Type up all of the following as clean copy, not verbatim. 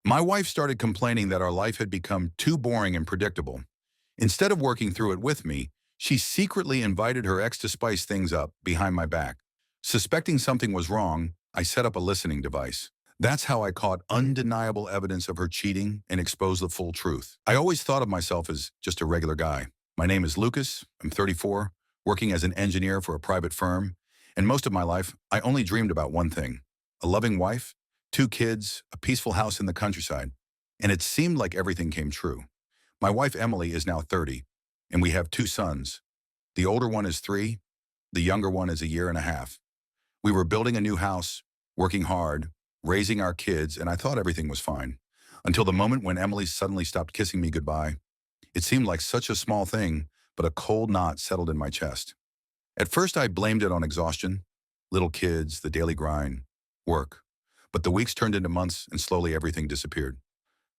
My wife started complaining that our life had become too boring and predictable. Instead of working through it with me, she secretly invited her ex to spice things up behind my back. Suspecting something was wrong, I set up a listening device. That's how I caught undeniable evidence of her cheating and exposed the full truth. I always thought of myself as just a regular guy. My name is Lucas, I'm 34, working as an engineer for a private firm, and most of my life, I only dreamed about one thing: a loving wife, two kids, a peaceful house in the countryside. And it seemed like everything came true. My wife Emily is now 30, and we have two sons. The older one is 3, the younger one is a year and a half. We were building a new house, working hard, raising our kids, and I thought everything was fine. Until the moment when Emily suddenly stopped kissing me goodbye. It seemed like such a small thing, but a cold knot settled in my chest. At first I blamed it on exhaustion, little kids, the daily grind, work. But the weeks turned into months and slowly everything disappeared.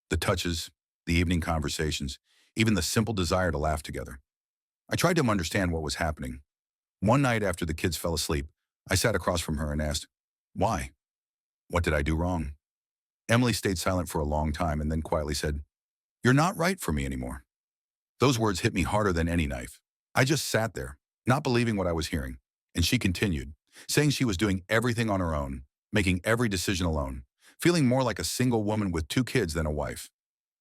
The touches, the evening conversations, even the simple desire to laugh together. I tried to understand what was happening. One night after the kids fell asleep, I sat across from her and asked, "Why? What did I do wrong?" Emily stayed silent for a long time and then quietly said, "You're not right for me anymore." Those words hit me harder than any knife. I just sat there, not believing what I was hearing. And she continued, saying she was doing everything on her own, making every decision alone, feeling more like a single woman with 2 kids than a wife.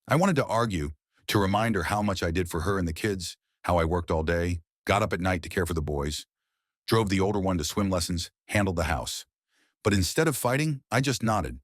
I wanted to argue, to remind her how much I did for her and the kids, how I worked all day, got up at night to care for the boys, drove the older one to swim lessons, handled the house. But instead of fighting, I just nodded.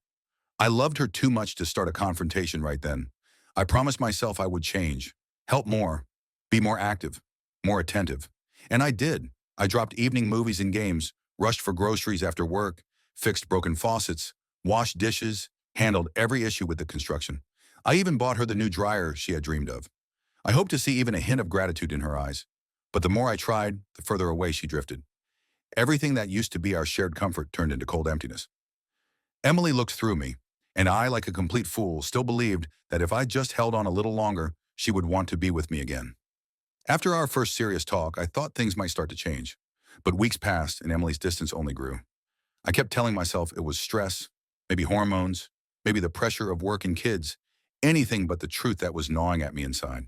I loved her too much to start a confrontation right then. I promised myself I would change, help more, be more active, more attentive. And I did. I dropped evening movies and games, rushed for groceries after work, fixed broken faucets, washed dishes, handled every issue with the construction. I even bought her the new dryer she had dreamed of. I hoped to see even a hint of gratitude in her eyes. But the more I tried, the further away she drifted. Everything that used to be our shared comfort turned into cold emptiness. Emily looked through me, and I, like a complete fool, still believed that if I just held on a little longer, she would want to be with me again. After our first serious talk, I thought things might start to change. But weeks passed, and Emily's distance only grew. I kept telling myself it was stress, maybe hormones, maybe the pressure of work and kids, anything but the truth that was gnawing at me inside.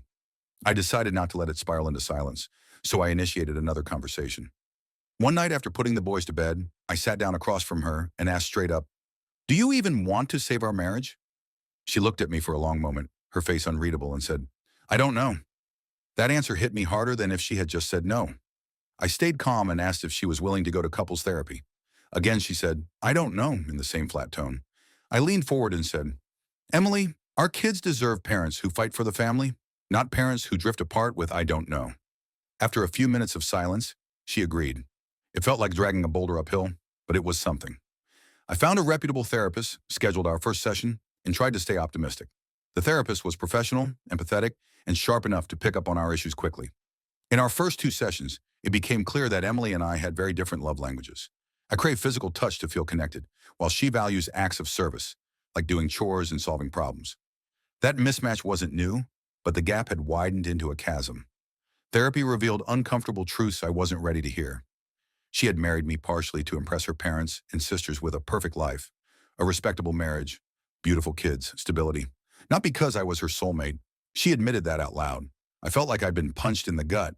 I decided not to let it spiral into silence, so I initiated another conversation. One night after putting the boys to bed, I sat down across from her and asked straight up, "Do you even want to save our marriage?" She looked at me for a long moment, her face unreadable, and said, "I don't know." That answer hit me harder than if she had just said no. I stayed calm and asked if she was willing to go to couples therapy. Again, she said, "I don't know," in the same flat tone. I leaned forward and said, "Emily, our kids deserve parents who fight for the family, not parents who drift apart with 'I don't know.'" After a few minutes of silence, she agreed. It felt like dragging a boulder uphill, but it was something. I found a reputable therapist, scheduled our first session, and tried to stay optimistic. The therapist was professional, empathetic, and sharp enough to pick up on our issues quickly. In our first 2 sessions, it became clear that Emily and I had very different love languages. I crave physical touch to feel connected, while she values acts of service, like doing chores and solving problems. That mismatch wasn't new, but the gap had widened into a chasm. Therapy revealed uncomfortable truths I wasn't ready to hear. She had married me partially to impress her parents and sisters with a perfect life, a respectable marriage, beautiful kids, stability. Not because I was her soulmate. She admitted that out loud. I felt like I'd been punched in the gut.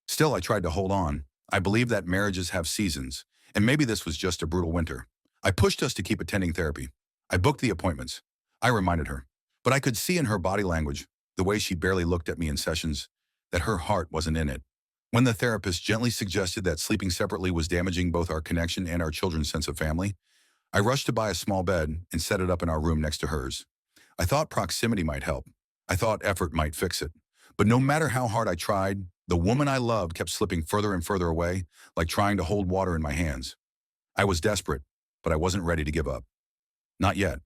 Still, I tried to hold on. I believed that marriages have seasons, and maybe this was just a brutal winter. I pushed us to keep attending therapy. I booked the appointments. I reminded her. But I could see in her body language, the way she barely looked at me in sessions, that her heart wasn't in it. When the therapist gently suggested that sleeping separately was damaging both our connection and our children's sense of family, I rushed to buy a small bed and set it up in our room next to hers. I thought proximity might help. I thought effort might fix it. But no matter how hard I tried, the woman I loved kept slipping further and further away, like trying to hold water in my hands. I was desperate, but I wasn't ready to give up. Not yet.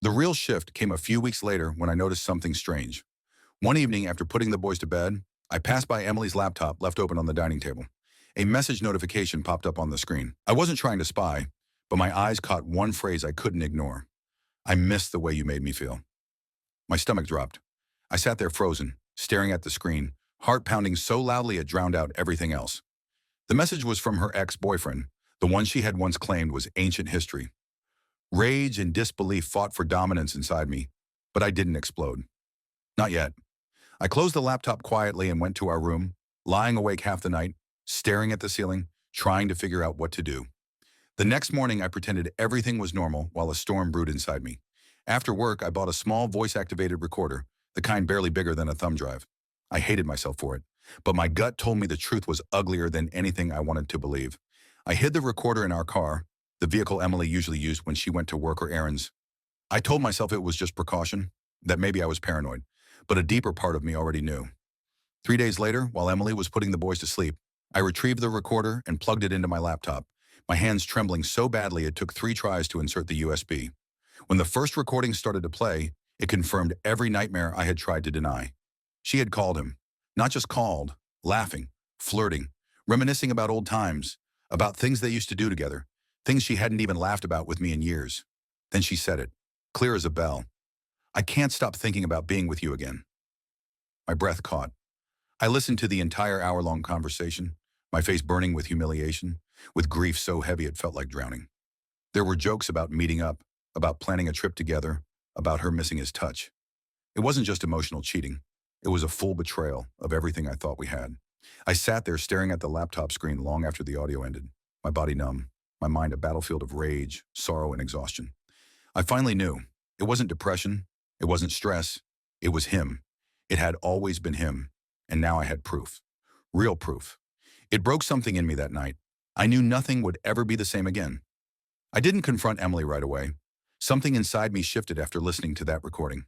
The real shift came a few weeks later when I noticed something strange. One evening after putting the boys to bed, I passed by Emily's laptop left open on the dining table. A message notification popped up on the screen. I wasn't trying to spy, but my eyes caught one phrase I couldn't ignore. "I miss the way you made me feel." My stomach dropped. I sat there frozen, staring at the screen, heart pounding so loudly it drowned out everything else. The message was from her ex-boyfriend, the one she had once claimed was ancient history. Rage and disbelief fought for dominance inside me, But I didn't explode. Not yet. I closed the laptop quietly and went to our room, lying awake half the night, staring at the ceiling, trying to figure out what to do. The next morning, I pretended everything was normal while a storm brewed inside me. After work, I bought a small voice-activated recorder, the kind barely bigger than a thumb drive. I hated myself for it, but my gut told me the truth was uglier than anything I wanted to believe. I hid the recorder in our car, the vehicle Emily usually used when she went to work or errands. I told myself it was just precaution, that maybe I was paranoid, but a deeper part of me already knew. 3 days later, while Emily was putting the boys to sleep, I retrieved the recorder and plugged it into my laptop, my hands trembling so badly it took 3 tries to insert the USB. When the first recording started to play, it confirmed every nightmare I had tried to deny. She had called him. Not just called, laughing, flirting, reminiscing about old times, about things they used to do together, things she hadn't even laughed about with me in years. Then she said it, clear as a bell. I can't stop thinking about being with you again. My breath caught. I listened to the entire hour-long conversation, my face burning with humiliation, with grief so heavy it felt like drowning. There were jokes about meeting up, about planning a trip together, about her missing his touch. It wasn't just emotional cheating. It was a full betrayal of everything I thought we had. I sat there staring at the laptop screen long after the audio ended, my body numb, my mind a battlefield of rage, sorrow, and exhaustion. I finally knew. It wasn't depression. It wasn't stress. It was him. It had always been him. And now I had proof. Real proof. It broke something in me that night. I knew nothing would ever be the same again. I didn't confront Emily right away. Something inside me shifted after listening to that recording.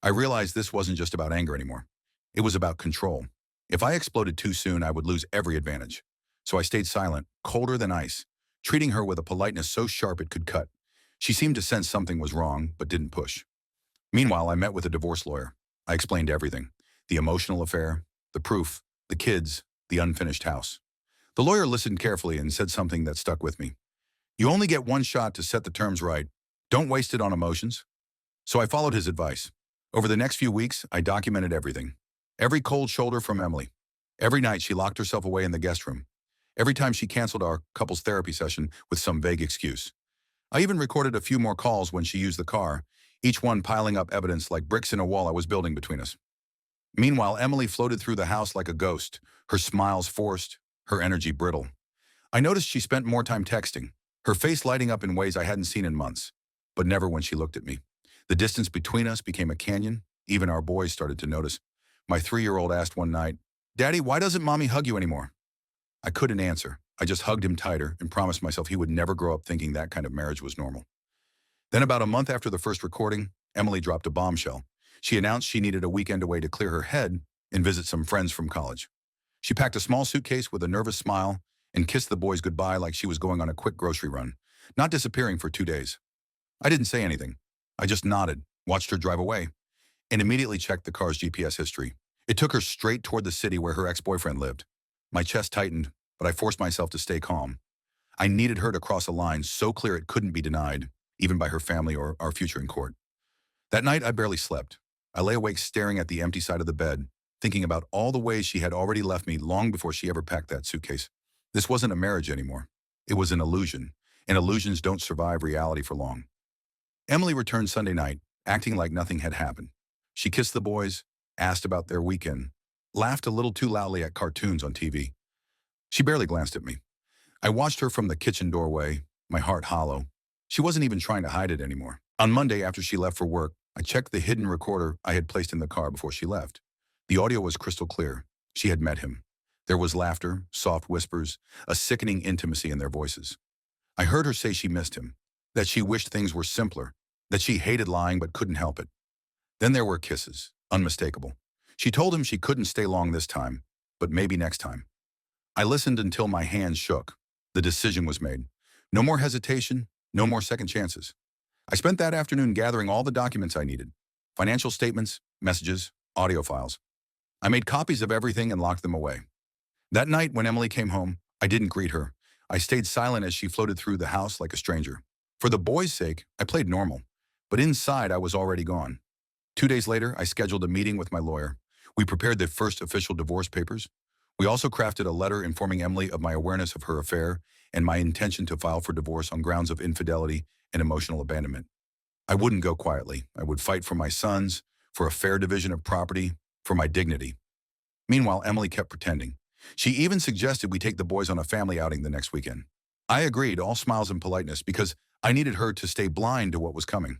I realized this wasn't just about anger anymore. It was about control. If I exploded too soon, I would lose every advantage. So I stayed silent, colder than ice, treating her with a politeness so sharp it could cut. She seemed to sense something was wrong, but didn't push. Meanwhile, I met with a divorce lawyer. I explained everything. The emotional affair, the proof, the kids, the unfinished house. The lawyer listened carefully and said something that stuck with me. You only get one shot to set the terms right. Don't waste it on emotions. So I followed his advice. Over the next few weeks, I documented everything. Every cold shoulder from Emily. Every night she locked herself away in the guest room. Every time she canceled our couples therapy session with some vague excuse. I even recorded a few more calls when she used the car, each one piling up evidence like bricks in a wall I was building between us. Meanwhile, Emily floated through the house like a ghost, her smiles forced, her energy brittle. I noticed she spent more time texting, her face lighting up in ways I hadn't seen in months, but never when she looked at me. The distance between us became a canyon. Even our boys started to notice. My 3-year-old asked one night, "Daddy, why doesn't Mommy hug you anymore?" I couldn't answer. I just hugged him tighter and promised myself he would never grow up thinking that kind of marriage was normal. Then about a month after the first recording, Emily dropped a bombshell. She announced she needed a weekend away to clear her head and visit some friends from college. She packed a small suitcase with a nervous smile and kissed the boys goodbye like she was going on a quick grocery run, not disappearing for 2 days. I didn't say anything. I just nodded, watched her drive away, and immediately checked the car's GPS history. It took her straight toward the city where her ex-boyfriend lived. My chest tightened, but I forced myself to stay calm. I needed her to cross a line so clear it couldn't be denied, even by her family or our future in court. That night, I barely slept. I lay awake staring at the empty side of the bed, thinking about all the ways she had already left me long before she ever packed that suitcase. This wasn't a marriage anymore. It was an illusion, and illusions don't survive reality for long. Emily returned Sunday night, acting like nothing had happened. She kissed the boys, asked about their weekend, laughed a little too loudly at cartoons on TV. She barely glanced at me. I watched her from the kitchen doorway, my heart hollow. She wasn't even trying to hide it anymore. On Monday, after she left for work, I checked the hidden recorder I had placed in the car before she left. The audio was crystal clear. She had met him. There was laughter, soft whispers, a sickening intimacy in their voices. I heard her say she missed him, that she wished things were simpler, that she hated lying but couldn't help it. Then there were kisses, unmistakable. She told him she couldn't stay long this time, but maybe next time. I listened until my hands shook. The decision was made. No more hesitation, no more second chances. I spent that afternoon gathering all the documents I needed. Financial statements, messages, audio files. I made copies of everything and locked them away. That night, when Emily came home, I didn't greet her. I stayed silent as she floated through the house like a stranger. For the boys' sake, I played normal. But inside, I was already gone. 2 days later, I scheduled a meeting with my lawyer. We prepared the first official divorce papers. We also crafted a letter informing Emily of my awareness of her affair and my intention to file for divorce on grounds of infidelity and emotional abandonment. I wouldn't go quietly. I would fight for my sons, for a fair division of property, for my dignity. Meanwhile, Emily kept pretending. She even suggested we take the boys on a family outing the next weekend. I agreed, all smiles and politeness, because I needed her to stay blind to what was coming.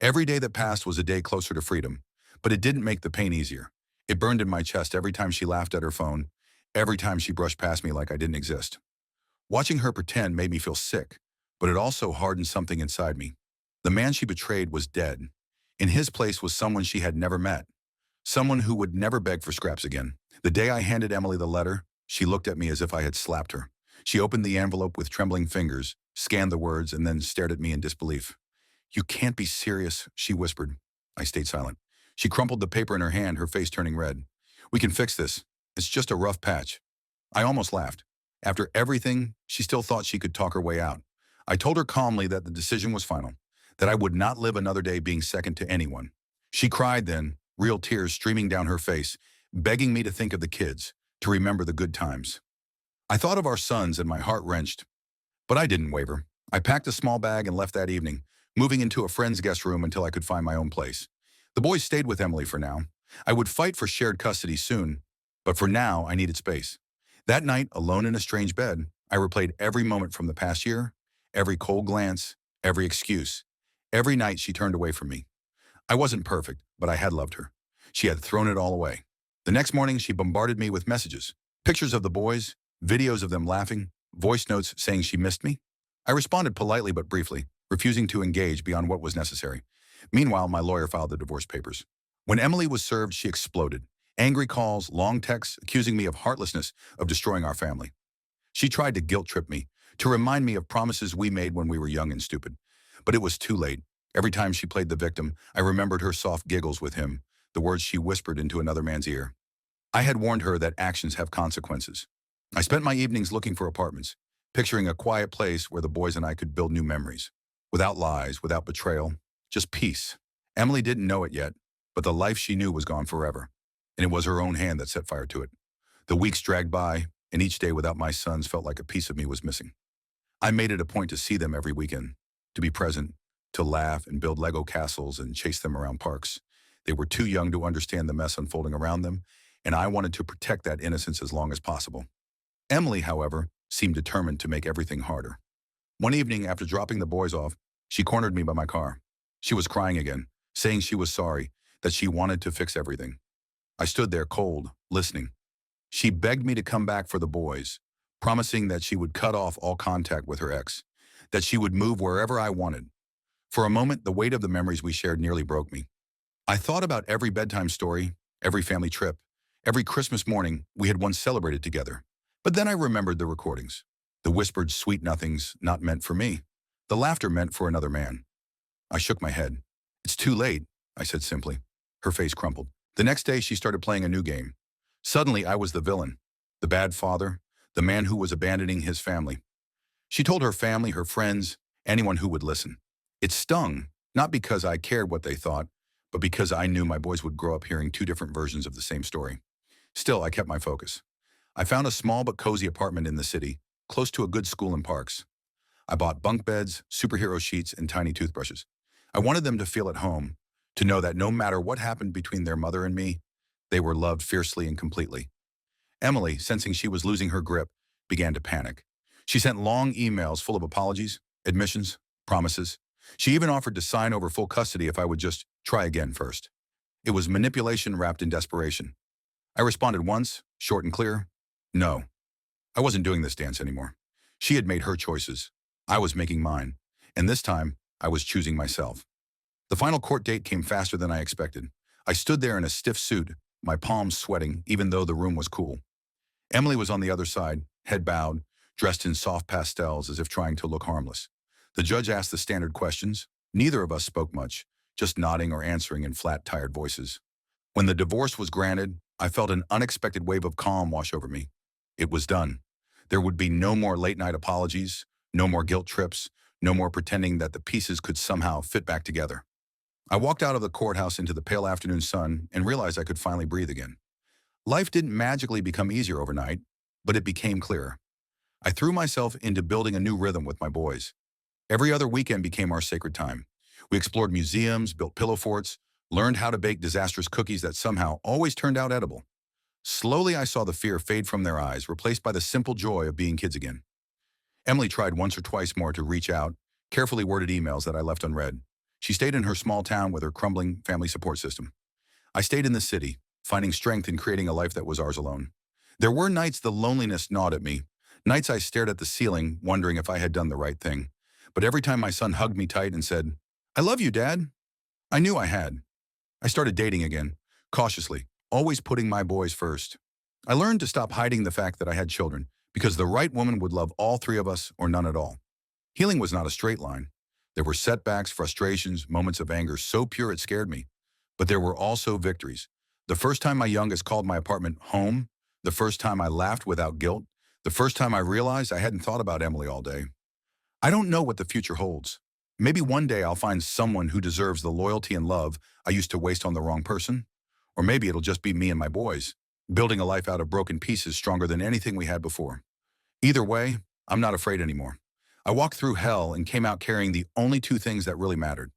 Every day that passed was a day closer to freedom, but it didn't make the pain easier. It burned in my chest every time she laughed at her phone, every time she brushed past me like I didn't exist. Watching her pretend made me feel sick, but it also hardened something inside me. The man she betrayed was dead. In his place was someone she had never met, someone who would never beg for scraps again. The day I handed Emily the letter, she looked at me as if I had slapped her. She opened the envelope with trembling fingers, scanned the words, and then stared at me in disbelief. "You can't be serious," she whispered. I stayed silent. She crumpled the paper in her hand, her face turning red. "We can fix this. It's just a rough patch." I almost laughed. After everything, she still thought she could talk her way out. I told her calmly that the decision was final, that I would not live another day being second to anyone. She cried then, real tears streaming down her face, begging me to think of the kids, to remember the good times. I thought of our sons and my heart wrenched, but I didn't waver. I packed a small bag and left that evening, moving into a friend's guest room until I could find my own place. The boys stayed with Emily for now. I would fight for shared custody soon, but for now I needed space. That night, alone in a strange bed, I replayed every moment from the past year, every cold glance, every excuse. Every night she turned away from me. I wasn't perfect, but I had loved her. She had thrown it all away. The next morning, she bombarded me with messages, pictures of the boys, videos of them laughing, voice notes saying she missed me. I responded politely but briefly, refusing to engage beyond what was necessary. Meanwhile, my lawyer filed the divorce papers. When Emily was served, she exploded. Angry calls, long texts accusing me of heartlessness, of destroying our family. She tried to guilt trip me, to remind me of promises we made when we were young and stupid. But it was too late. Every time she played the victim, I remembered her soft giggles with him, the words she whispered into another man's ear. I had warned her that actions have consequences. I spent my evenings looking for apartments, picturing a quiet place where the boys and I could build new memories. Without lies, without betrayal, just peace. Emily didn't know it yet, but the life she knew was gone forever, and it was her own hand that set fire to it. The weeks dragged by, and each day without my sons felt like a piece of me was missing. I made it a point to see them every weekend, to be present, to laugh and build Lego castles and chase them around parks. They were too young to understand the mess unfolding around them, and I wanted to protect that innocence as long as possible. Emily, however, seemed determined to make everything harder. One evening, after dropping the boys off, she cornered me by my car. She was crying again, saying she was sorry, that she wanted to fix everything. I stood there cold, listening. She begged me to come back for the boys, promising that she would cut off all contact with her ex, that she would move wherever I wanted. For a moment, the weight of the memories we shared nearly broke me. I thought about every bedtime story, every family trip, every Christmas morning we had once celebrated together. But then I remembered the recordings, the whispered sweet nothings not meant for me, the laughter meant for another man. I shook my head. "It's too late," I said simply. Her face crumpled. The next day, she started playing a new game. Suddenly, I was the villain, the bad father, the man who was abandoning his family. She told her family, her friends, anyone who would listen. It stung, not because I cared what they thought, but because I knew my boys would grow up hearing two different versions of the same story. Still, I kept my focus. I found a small but cozy apartment in the city, close to a good school and parks. I bought bunk beds, superhero sheets, and tiny toothbrushes. I wanted them to feel at home, to know that no matter what happened between their mother and me, they were loved fiercely and completely. Emily, sensing she was losing her grip, began to panic. She sent long emails full of apologies, admissions, promises. She even offered to sign over full custody if I would just try again first. It was manipulation wrapped in desperation. I responded once, short and clear, no. I wasn't doing this dance anymore. She had made her choices. I was making mine. And this time, I was choosing myself. The final court date came faster than I expected. I stood there in a stiff suit, my palms sweating, even though the room was cool. Emily was on the other side, head bowed, dressed in soft pastels as if trying to look harmless. The judge asked the standard questions. Neither of us spoke much, just nodding or answering in flat, tired voices. When the divorce was granted, I felt an unexpected wave of calm wash over me. It was done. There would be no more late-night apologies, no more guilt trips, no more pretending that the pieces could somehow fit back together. I walked out of the courthouse into the pale afternoon sun and realized I could finally breathe again. Life didn't magically become easier overnight, but it became clearer. I threw myself into building a new rhythm with my boys. Every other weekend became our sacred time. We explored museums, built pillow forts, learned how to bake disastrous cookies that somehow always turned out edible. Slowly, I saw the fear fade from their eyes, replaced by the simple joy of being kids again. Emily tried once or twice more to reach out, carefully worded emails that I left unread. She stayed in her small town with her crumbling family support system. I stayed in the city, finding strength in creating a life that was ours alone. There were nights the loneliness gnawed at me, nights I stared at the ceiling, wondering if I had done the right thing. But every time my son hugged me tight and said, "I love you, Dad," I knew I had. I started dating again, cautiously, always putting my boys first. I learned to stop hiding the fact that I had children, because the right woman would love all three of us or none at all. Healing was not a straight line. There were setbacks, frustrations, moments of anger so pure it scared me. But there were also victories. The first time my youngest called my apartment home, the first time I laughed without guilt, the first time I realized I hadn't thought about Emily all day. I don't know what the future holds. Maybe one day I'll find someone who deserves the loyalty and love I used to waste on the wrong person. Or maybe it'll just be me and my boys, building a life out of broken pieces stronger than anything we had before. Either way, I'm not afraid anymore. I walked through hell and came out carrying the only two things that really mattered: